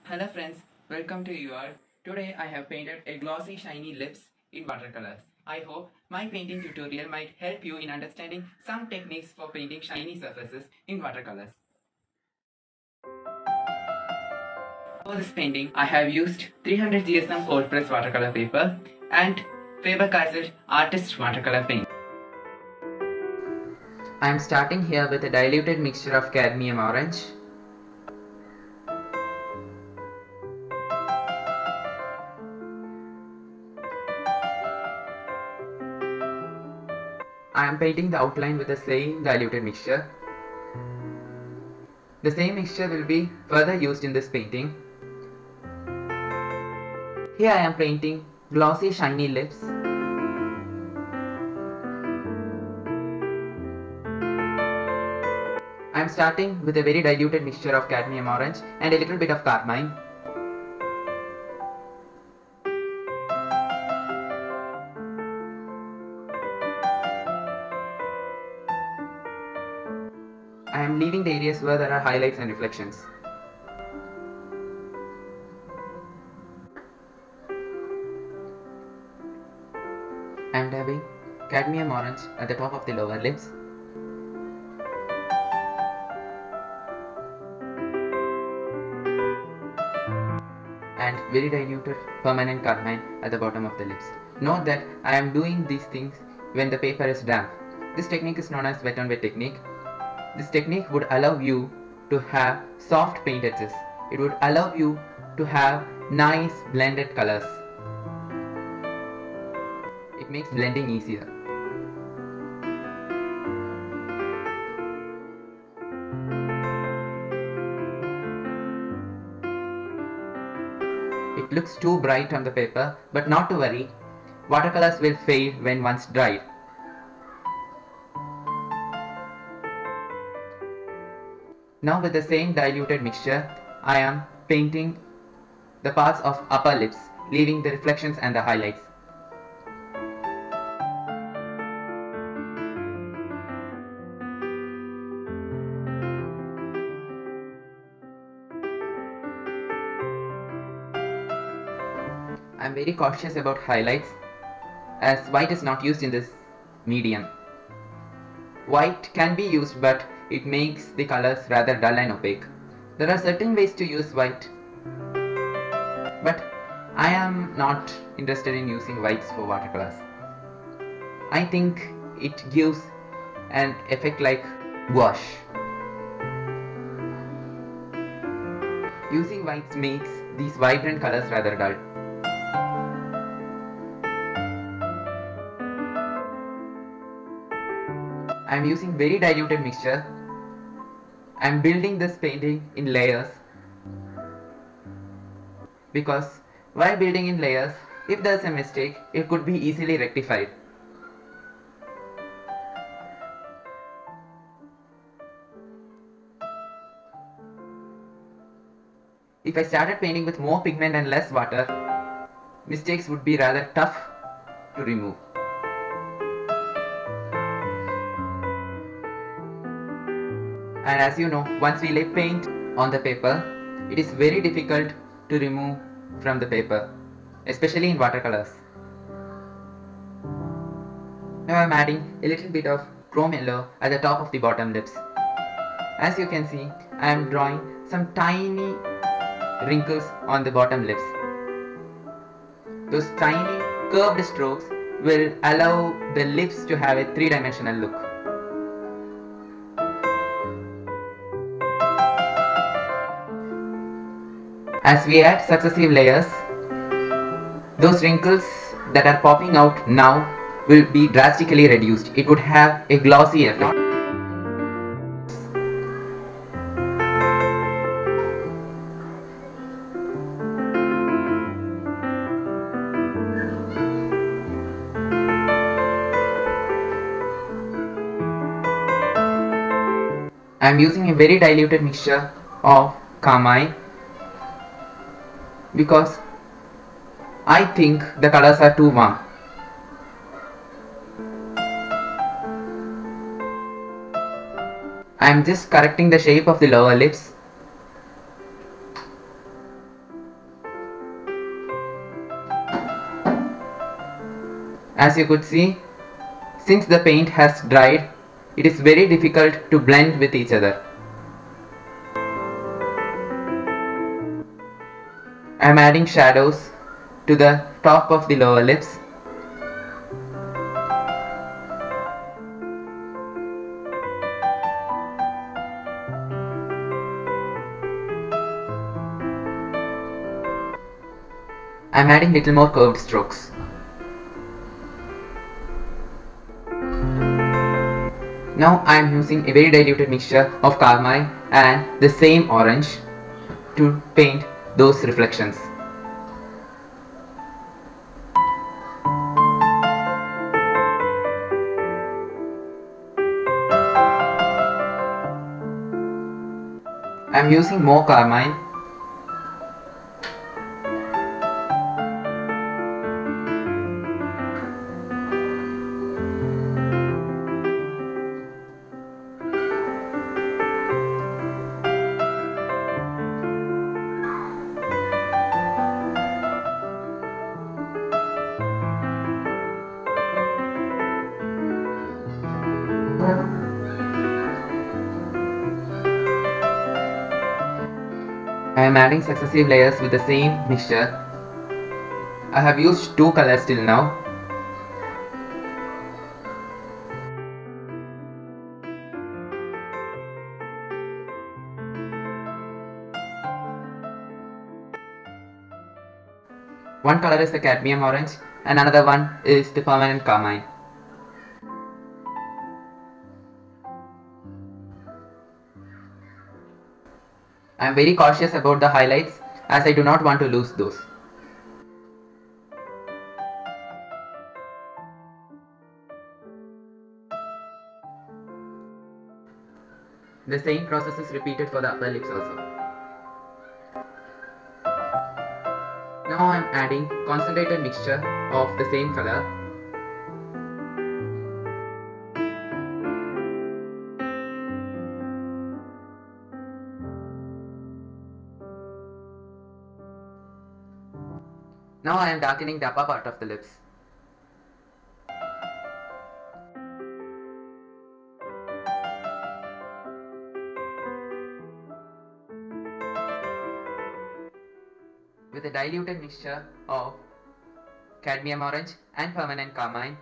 Hello friends, welcome to UR. Today I have painted a glossy shiny lips in watercolors. I hope my painting tutorial might help you in understanding some techniques for painting shiny surfaces in watercolors. For this painting I have used 300 GSM cold press watercolor paper and Faber-Castell Artist watercolor paint. I am starting here with a diluted mixture of cadmium orange, I am painting the outline with the same diluted mixture. The same mixture will be further used in this painting. Here I am painting glossy shiny lips. I am starting with a very diluted mixture of cadmium orange and a little bit of carmine. I am leaving the areas where there are highlights and reflections. I am dabbing cadmium orange at the top of the lower lips. And very diluted permanent carmine at the bottom of the lips. Note that I am doing these things when the paper is damp. This technique is known as wet on wet technique. This technique would allow you to have soft paint edges. It would allow you to have nice blended colors. It makes blending easier. It looks too bright on the paper, but not to worry. Watercolors will fade when once dried. Now with the same diluted mixture, I am painting the parts of upper lips, leaving the reflections and the highlights. I am very cautious about highlights as white is not used in this medium. White can be used, but it makes the colors rather dull and opaque. There are certain ways to use white, but I am not interested in using whites for watercolors. I think it gives an effect like gouache. Using whites makes these vibrant colors rather dull. I am using very diluted mixture. I am building this painting in layers because while building in layers, if there is a mistake, it could be easily rectified. If I started painting with more pigment and less water, mistakes would be rather tough to remove. And as you know, once we lay paint on the paper, it is very difficult to remove from the paper, especially in watercolors. Now I am adding a little bit of chrome yellow at the top of the bottom lips. As you can see, I am drawing some tiny wrinkles on the bottom lips. Those tiny curved strokes will allow the lips to have a three-dimensional look. As we add successive layers, those wrinkles that are popping out now will be drastically reduced. It would have a glossy effect. I am using a very diluted mixture of carmine because I think the colors are too warm. I am just correcting the shape of the lower lips As you could see, since the paint has dried, it is very difficult to blend with each other. I am adding shadows to the top of the lower lips. I am adding little more curved strokes. Now I am using a very diluted mixture of carmine and the same orange to paint those reflections. I am using more carmine. I am adding successive layers with the same mixture. I have used 2 colors till now. One color is the cadmium orange and another one is the permanent carmine. I am very cautious about the highlights as I do not want to lose those. The same process is repeated for the upper lips also. Now I am adding concentrated mixture of the same color. Now I am darkening the upper part of the lips. With a diluted mixture of cadmium orange and permanent carmine,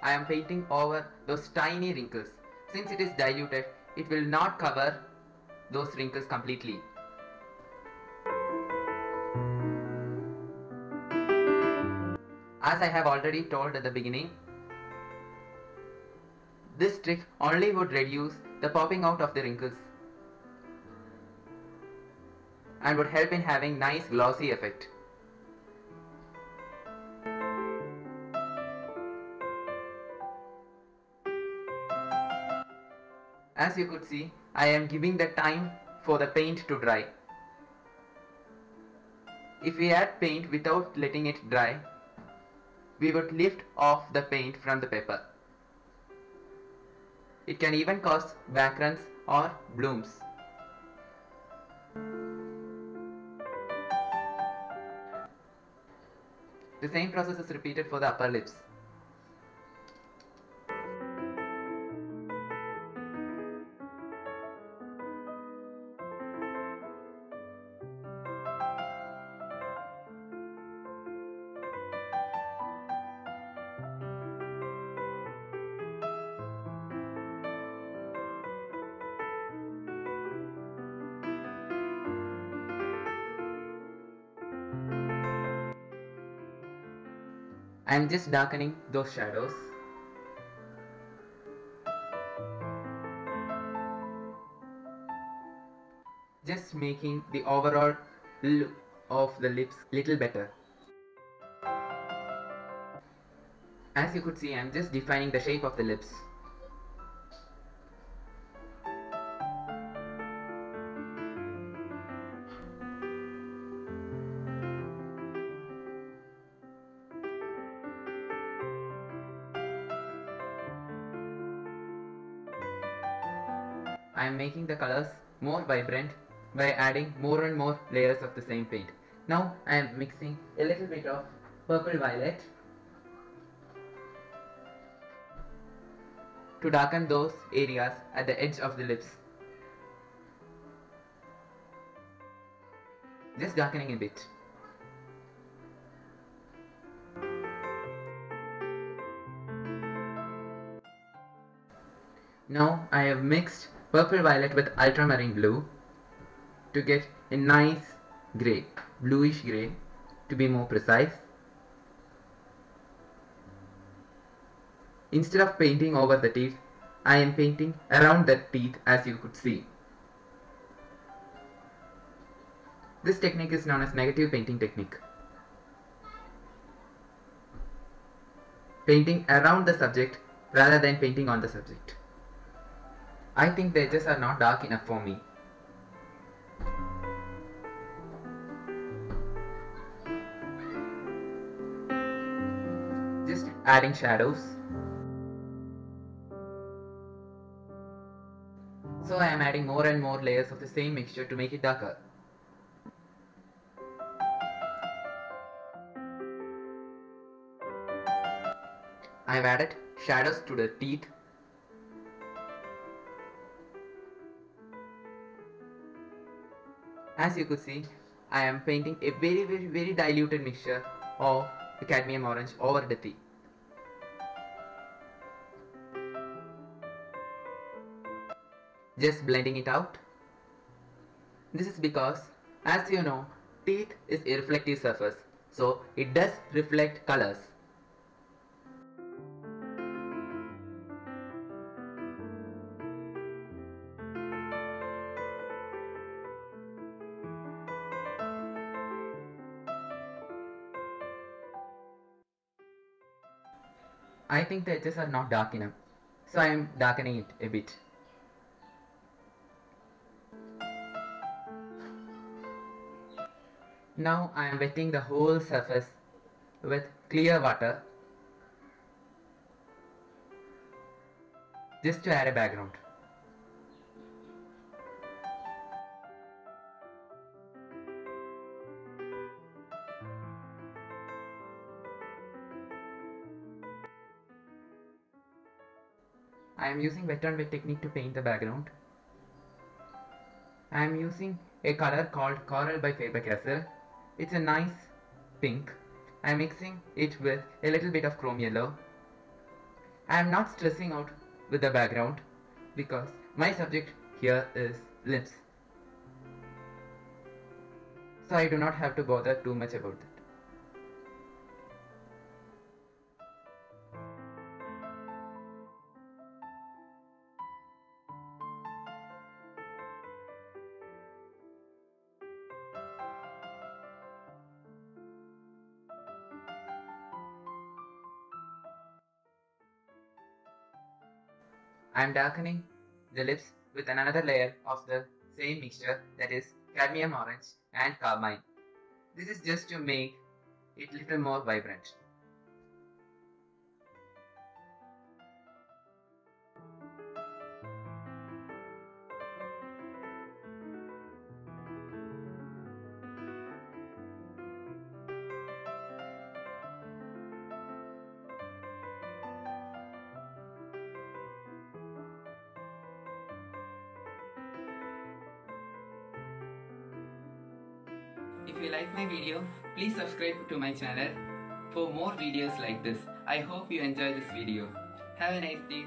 I am painting over those tiny wrinkles. Since it is diluted, it will not cover those wrinkles completely. As I have already told at the beginning, this trick only would reduce the popping out of the wrinkles and would help in having nice glossy effect. As you could see, I am giving the time for the paint to dry. If we add paint without letting it dry, we would lift off the paint from the paper. It can even cause backruns or blooms. The same process is repeated for the upper lips. I am just darkening those shadows. Just making the overall look of the lips little better. As you could see, I am just defining the shape of the lips. I am making the colors more vibrant by adding more and more layers of the same paint. Now I am mixing a little bit of purple violet to darken those areas at the edge of the lips. Just darkening a bit. Now I have mixed purple violet with ultramarine blue to get a nice grey, bluish grey to be more precise. Instead of painting over the teeth, I am painting around the teeth, as you could see. This technique is known as negative painting technique. Painting around the subject rather than painting on the subject. I think the edges are not dark enough for me. Just adding shadows. So I am adding more and more layers of the same mixture to make it darker. I have added shadows to the teeth. As you could see, I am painting a very diluted mixture of the cadmium orange over the teeth. Just blending it out. This is because, as you know, teeth is a reflective surface, so it does reflect colors. I think the edges are not dark enough, so I am darkening it a bit. Now I am wetting the whole surface with clear water just to add a background. I am using wet on wet technique to paint the background. I am using a color called Coral by Faber-Castell. It's a nice pink. I am mixing it with a little bit of chrome yellow. I am not stressing out with the background because my subject here is lips. So I do not have to bother too much about that. I am darkening the lips with another layer of the same mixture, that is cadmium orange and carmine. This is just to make it a little more vibrant. If you like my video, please subscribe to my channel for more videos like this. I hope you enjoy this video. Have a nice day.